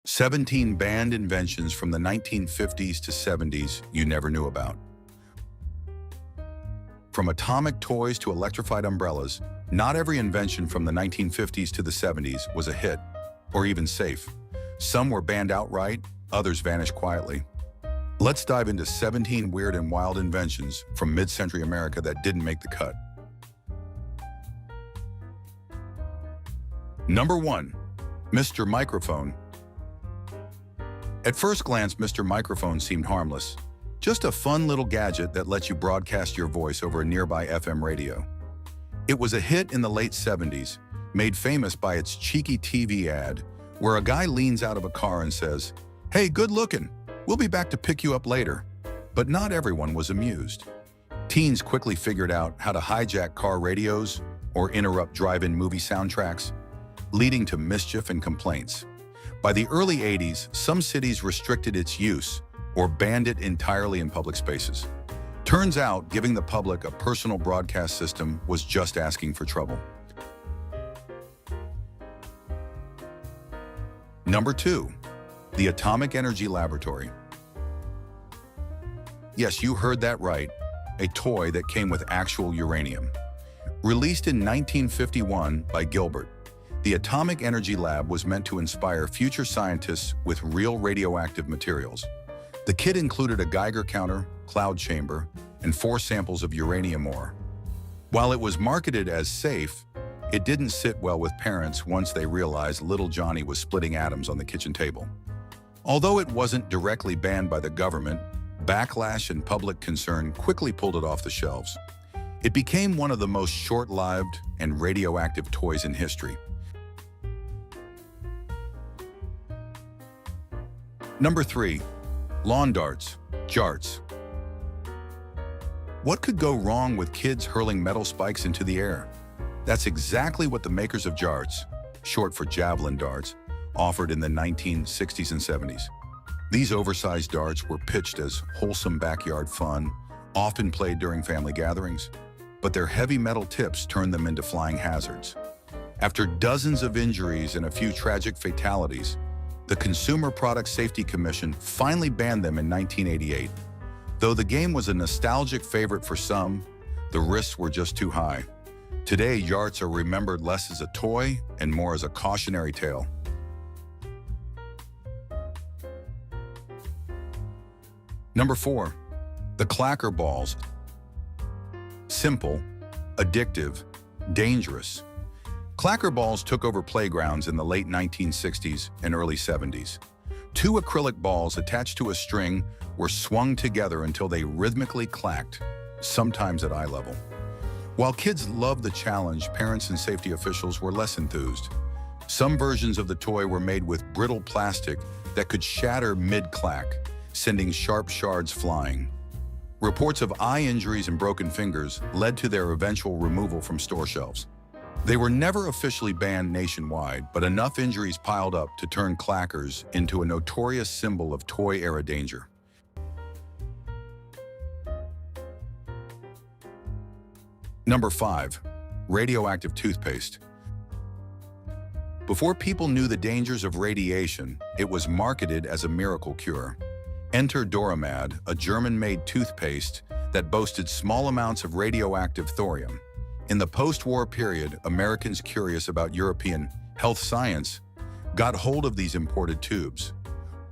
17 banned inventions from the 1950s to 70s you never knew about. From atomic toys to electrified umbrellas, not every invention from the 1950s to the 70s was a hit, or even safe. Some were banned outright, others vanished quietly. Let's dive into 17 weird and wild inventions from mid-century America that didn't make the cut. Number 1. Mr. Microphone. At first glance, Mr. Microphone seemed harmless. Just a fun little gadget that lets you broadcast your voice over a nearby FM radio. It was a hit in the late 70s, made famous by its cheeky TV ad, where a guy leans out of a car and says, "Hey, good looking. We'll be back to pick you up later." But not everyone was amused. Teens quickly figured out how to hijack car radios or interrupt drive-in movie soundtracks, leading to mischief and complaints. By the early 80s, some cities restricted its use or banned it entirely in public spaces. Turns out, giving the public a personal broadcast system was just asking for trouble. Number 2. The Atomic Energy Laboratory. Yes, you heard that right, a toy that came with actual uranium. Released in 1951 by Gilbert, the Atomic Energy Lab was meant to inspire future scientists with real radioactive materials. The kit included a Geiger counter, cloud chamber, and 4 samples of uranium ore. While it was marketed as safe, it didn't sit well with parents once they realized little Johnny was splitting atoms on the kitchen table. Although it wasn't directly banned by the government, backlash and public concern quickly pulled it off the shelves. It became one of the most short-lived and radioactive toys in history. Number 3. Lawn darts, jarts. What could go wrong with kids hurling metal spikes into the air? That's exactly what the makers of jarts, short for javelin darts, offered in the 1960s and 70s. These oversized darts were pitched as wholesome backyard fun, often played during family gatherings, but their heavy metal tips turned them into flying hazards. After dozens of injuries and a few tragic fatalities, the Consumer Product Safety Commission finally banned them in 1988. Though the game was a nostalgic favorite for some, the risks were just too high. Today, jarts are remembered less as a toy and more as a cautionary tale. Number 4. The clacker balls. Simple, addictive, dangerous. Clacker balls took over playgrounds in the late 1960s and early 70s. 2 acrylic balls attached to a string were swung together until they rhythmically clacked, sometimes at eye level. While kids loved the challenge, parents and safety officials were less enthused. Some versions of the toy were made with brittle plastic that could shatter mid-clack, sending sharp shards flying. Reports of eye injuries and broken fingers led to their eventual removal from store shelves. They were never officially banned nationwide, but enough injuries piled up to turn clackers into a notorious symbol of toy-era danger. Number 5. Radioactive toothpaste. Before people knew the dangers of radiation, it was marketed as a miracle cure. Enter Doramad, a German-made toothpaste that boasted small amounts of radioactive thorium. In the post-war period, Americans curious about European health science got hold of these imported tubes.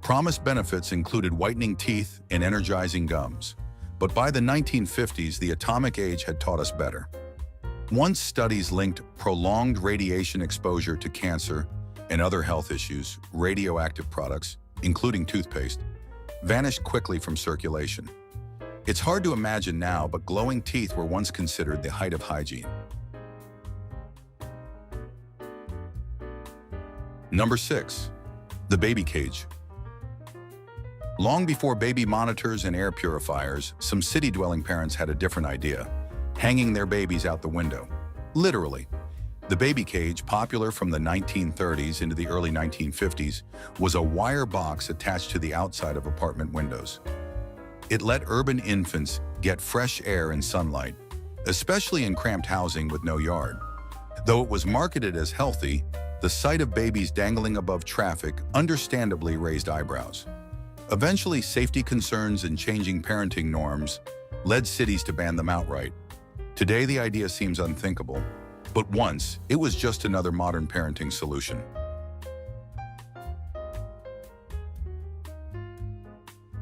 Promised benefits included whitening teeth and energizing gums. But by the 1950s, the atomic age had taught us better. Once studies linked prolonged radiation exposure to cancer and other health issues, radioactive products, including toothpaste, vanished quickly from circulation. It's hard to imagine now, but glowing teeth were once considered the height of hygiene. Number 6. The baby cage. Long before baby monitors and air purifiers, some city-dwelling parents had a different idea: hanging their babies out the window. Literally. The baby cage, popular from the 1930s into the early 1950s, was a wire box attached to the outside of apartment windows. It let urban infants get fresh air and sunlight, especially in cramped housing with no yard. Though it was marketed as healthy, The sight of babies dangling above traffic understandably raised eyebrows. Eventually, safety concerns and changing parenting norms led cities to ban them outright. Today, the idea seems unthinkable, but once, it was just another modern parenting solution.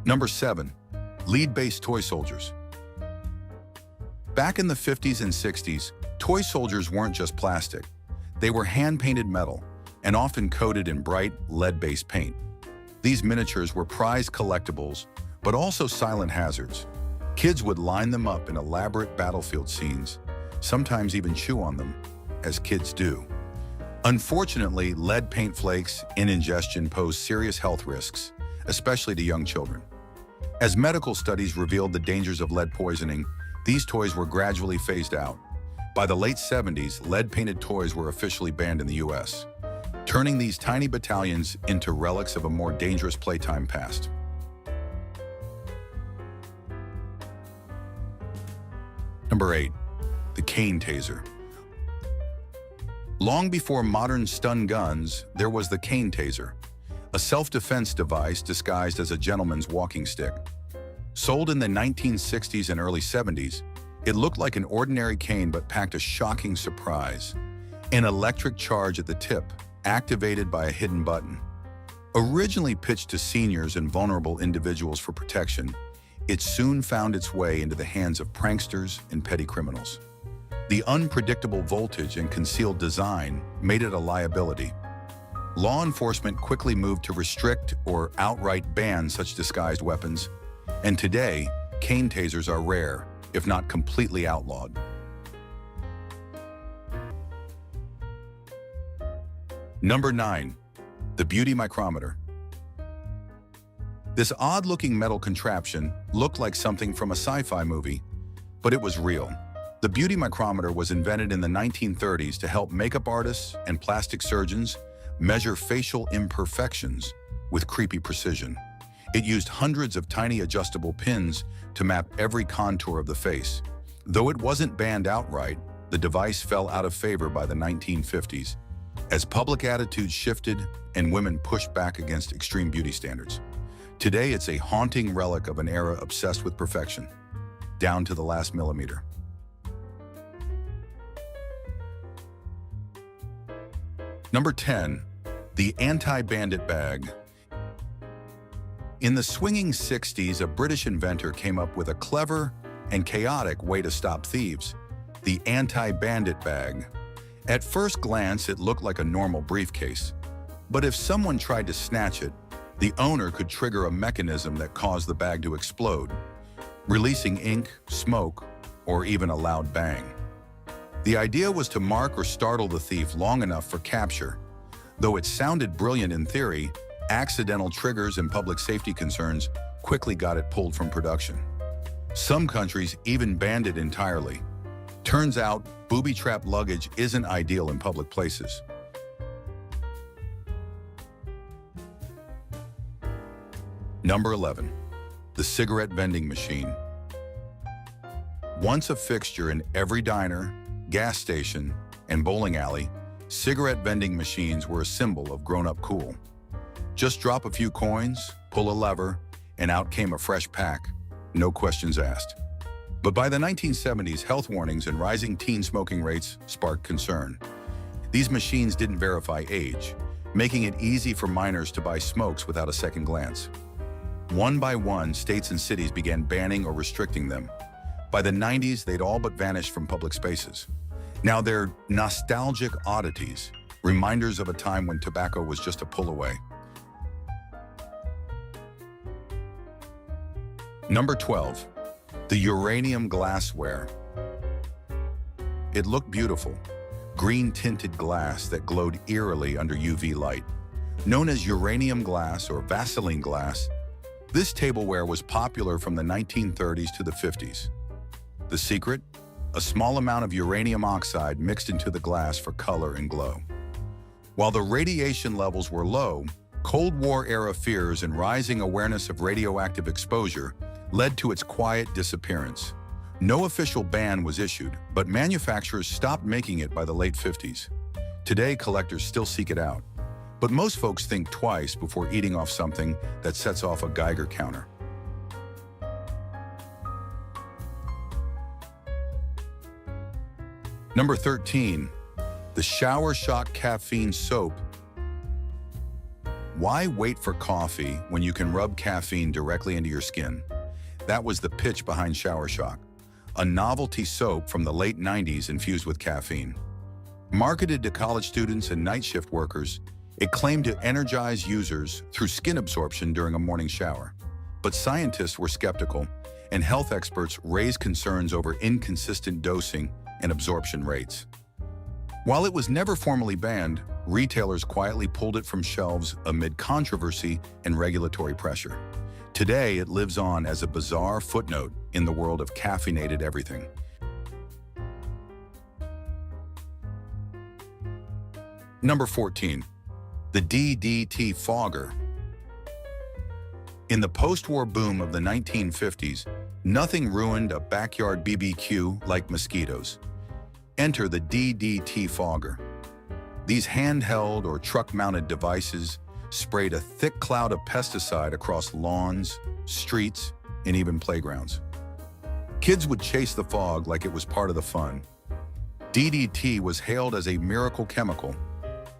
Number 7. Lead-based toy soldiers. Back in the 50s and 60s, toy soldiers weren't just plastic. They were hand-painted metal and often coated in bright, lead-based paint. These miniatures were prized collectibles, but also silent hazards. Kids would line them up in elaborate battlefield scenes, sometimes even chew on them, as kids do. Unfortunately, lead paint flakes in ingestion pose serious health risks, especially to young children. As medical studies revealed the dangers of lead poisoning, these toys were gradually phased out. By the late 70s, lead-painted toys were officially banned in the US, turning these tiny battalions into relics of a more dangerous playtime past. Number 8. The cane taser. Long before modern stun guns, there was the cane taser, a self-defense device disguised as a gentleman's walking stick. Sold in the 1960s and early 70s, it looked like an ordinary cane but packed a shocking surprise: an electric charge at the tip, activated by a hidden button. Originally pitched to seniors and vulnerable individuals for protection, it soon found its way into the hands of pranksters and petty criminals. The unpredictable voltage and concealed design made it a liability. Law enforcement quickly moved to restrict or outright ban such disguised weapons, and today, cane tasers are rare, if not completely outlawed. Number 9. The beauty micrometer. This odd-looking metal contraption looked like something from a sci-fi movie, but it was real. The beauty micrometer was invented in the 1930s to help makeup artists and plastic surgeons measure facial imperfections with creepy precision. It used hundreds of tiny adjustable pins to map every contour of the face. Though it wasn't banned outright, the device fell out of favor by the 1950s, as public attitudes shifted and women pushed back against extreme beauty standards. Today, it's a haunting relic of an era obsessed with perfection, down to the last millimeter. Number 10. The anti-bandit bag. In the swinging 60s, a British inventor came up with a clever and chaotic way to stop thieves: the anti-bandit bag. At first glance, it looked like a normal briefcase, but if someone tried to snatch it, the owner could trigger a mechanism that caused the bag to explode, releasing ink, smoke, or even a loud bang. The idea was to mark or startle the thief long enough for capture. Though it sounded brilliant in theory, accidental triggers and public safety concerns quickly got it pulled from production. Some countries even banned it entirely. Turns out, booby-trapped luggage isn't ideal in public places. Number 11. The cigarette vending machine. Once a fixture in every diner, gas station, and bowling alley, cigarette vending machines were a symbol of grown-up cool. Just drop a few coins, pull a lever, and out came a fresh pack, no questions asked. But by the 1970s, health warnings and rising teen smoking rates sparked concern. These machines didn't verify age, making it easy for minors to buy smokes without a second glance. One by one, states and cities began banning or restricting them. By the 90s, they'd all but vanished from public spaces. Now they're nostalgic oddities, reminders of a time when tobacco was just a pull away. Number 12. The uranium glassware. It looked beautiful, green-tinted glass that glowed eerily under UV light. Known as uranium glass or Vaseline glass, this tableware was popular from the 1930s to the 50s. The secret? A small amount of uranium oxide mixed into the glass for color and glow. While the radiation levels were low, Cold War-era fears and rising awareness of radioactive exposure led to its quiet disappearance. No official ban was issued, but manufacturers stopped making it by the late 50s. Today, collectors still seek it out, but most folks think twice before eating off something that sets off a Geiger counter. Number 13, the Shower Shock Caffeine Soap. Why wait for coffee when you can rub caffeine directly into your skin? That was the pitch behind Shower Shock, a novelty soap from the late 90s infused with caffeine. Marketed to college students and night shift workers, it claimed to energize users through skin absorption during a morning shower. But scientists were skeptical, and health experts raised concerns over inconsistent dosing and absorption rates. While it was never formally banned, retailers quietly pulled it from shelves amid controversy and regulatory pressure. Today, it lives on as a bizarre footnote in the world of caffeinated everything. Number 14, the DDT fogger. In the post-war boom of the 1950s, nothing ruined a backyard BBQ like mosquitoes. Enter the DDT fogger. These handheld or truck-mounted devices sprayed a thick cloud of pesticide across lawns, streets, and even playgrounds. Kids would chase the fog like it was part of the fun. DDT was hailed as a miracle chemical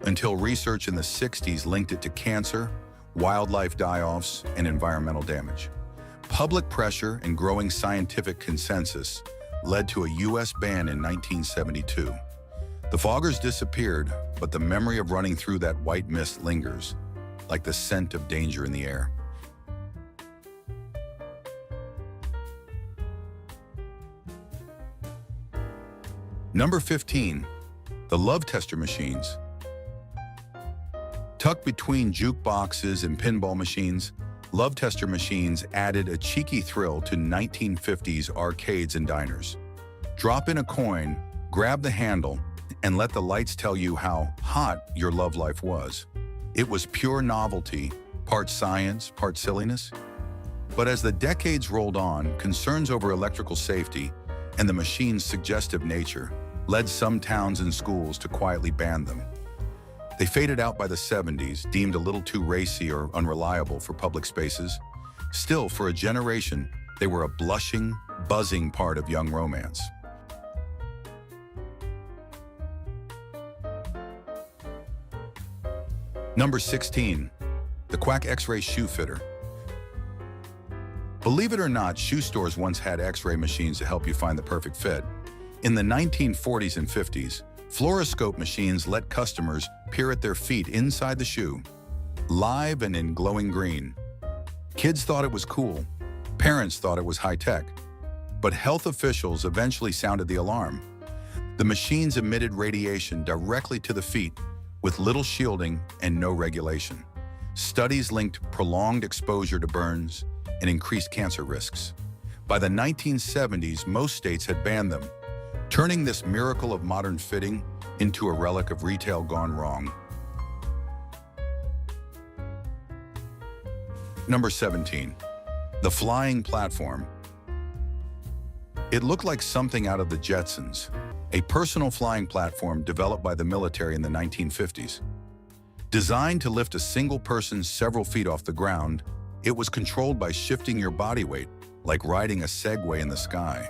until research in the 60s linked it to cancer, wildlife die-offs, and environmental damage. Public pressure and growing scientific consensus led to a U.S. ban in 1972. The foggers disappeared, but the memory of running through that white mist lingers, like the scent of danger in the air. Number 15, the love tester machines. Tucked between jukeboxes and pinball machines, love tester machines added a cheeky thrill to 1950s arcades and diners. Drop in a coin, grab the handle, and let the lights tell you how hot your love life was. It was pure novelty, part science, part silliness. But as the decades rolled on, concerns over electrical safety and the machine's suggestive nature led some towns and schools to quietly ban them. They faded out by the 70s, deemed a little too racy or unreliable for public spaces. Still, for a generation, they were a blushing, buzzing part of young romance. Number 16, the Quack X-ray shoe fitter. Believe it or not, shoe stores once had X-ray machines to help you find the perfect fit. In the 1940s and 50s, fluoroscope machines let customers peer at their feet inside the shoe, live and in glowing green. Kids thought it was cool. Parents thought it was high-tech. But health officials eventually sounded the alarm. The machines emitted radiation directly to the feet, with little shielding and no regulation. Studies linked prolonged exposure to burns and increased cancer risks. By the 1970s, most states had banned them, turning this miracle of modern fitting into a relic of retail gone wrong. Number 17, the flying platform. It looked like something out of the Jetsons, a personal flying platform developed by the military in the 1950s. Designed to lift a single person several feet off the ground, it was controlled by shifting your body weight, like riding a Segway in the sky.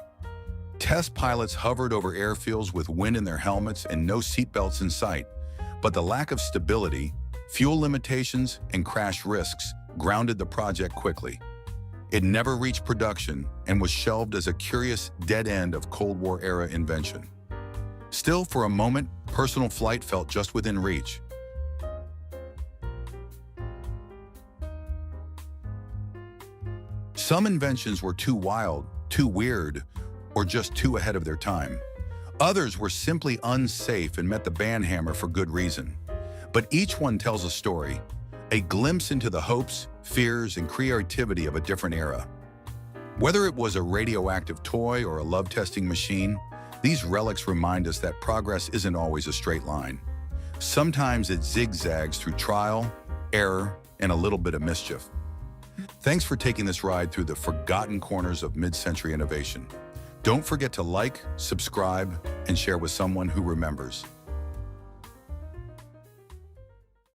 Test pilots hovered over airfields with wind in their helmets and no seatbelts in sight, but the lack of stability, fuel limitations, and crash risks grounded the project quickly. It never reached production and was shelved as a curious dead end of Cold War-era invention. Still, for a moment, personal flight felt just within reach. Some inventions were too wild, too weird, or just too ahead of their time. Others were simply unsafe and met the ban hammer for good reason. But each one tells a story, a glimpse into the hopes, fears, and creativity of a different era. Whether it was a radioactive toy or a love-testing machine, these relics remind us that progress isn't always a straight line. Sometimes it zigzags through trial, error, and a little bit of mischief. Thanks for taking this ride through the forgotten corners of mid-century innovation. Don't forget to like, subscribe, and share with someone who remembers.